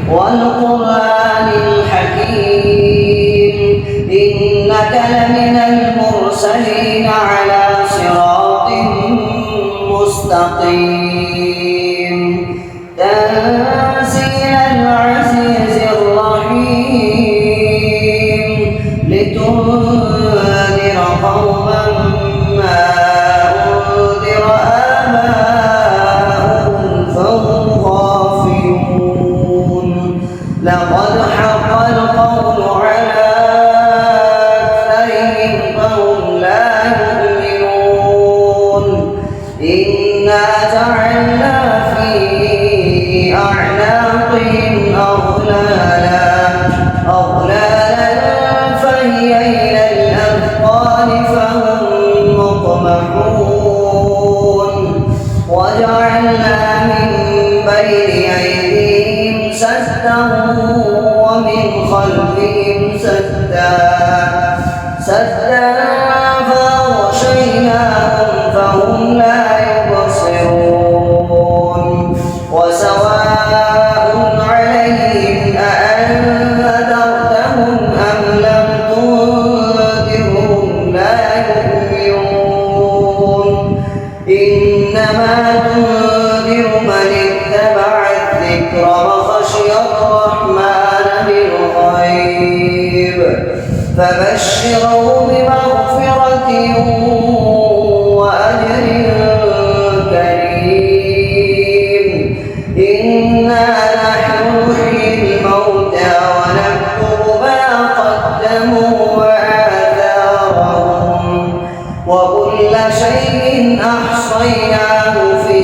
والقرآن الحكيم إنك لمن المرسلين على صراط مستقيم تنزيل العزيز الرحيم لتنذر قوما ما أنذر آباؤهم فهم غافلون لقد حق القول على أكثرهم فهم لا يؤمنون إنا جعلنا في أعناقهم أغلالا فهي إلى الأذقان فهم مقمحون وجعلنا من بين أيديهم سدا ومن خلفهم سدا فأغشيناهم فهم لا يبصرون وسواء عليهم أأنذرتهم أم لم تنذرهم لا يؤمنون إنما تنذر من اتبع الذكر وخشي الرحمن بالغيب فبشره بمغفرة وأجر كريم إنا نحن نحيي الموتى ونكتب ما قدموا وآثارهم وكل شيء أحصيناه في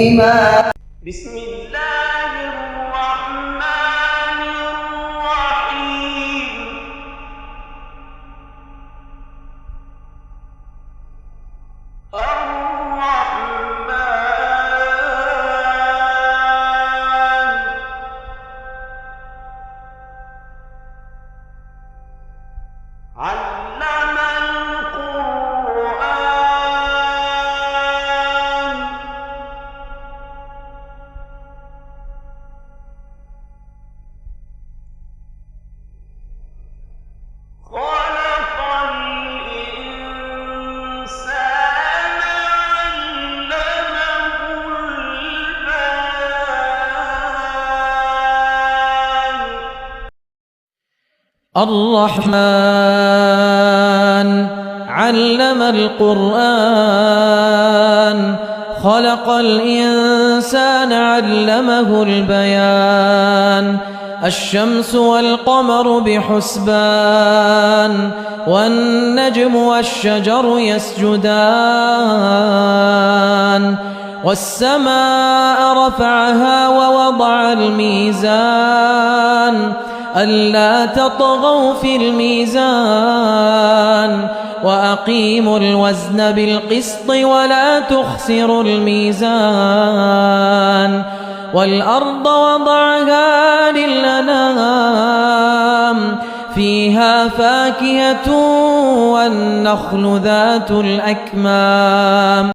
إمام. بسم الله الرحمن الرحيم. علم القرآن خلق الإنسان علمه البيان. الرحمن علم القرآن خلق الإنسان علمه البيان الشمس والقمر بحسبان والنجم والشجر يسجدان والسماء رفعها ووضع الميزان ألا تطغوا في الميزان وأقيموا الوزن بالقسط ولا تخسروا الميزان والأرض وضعها للأنام فيها فاكهة والنخل ذات الأكمام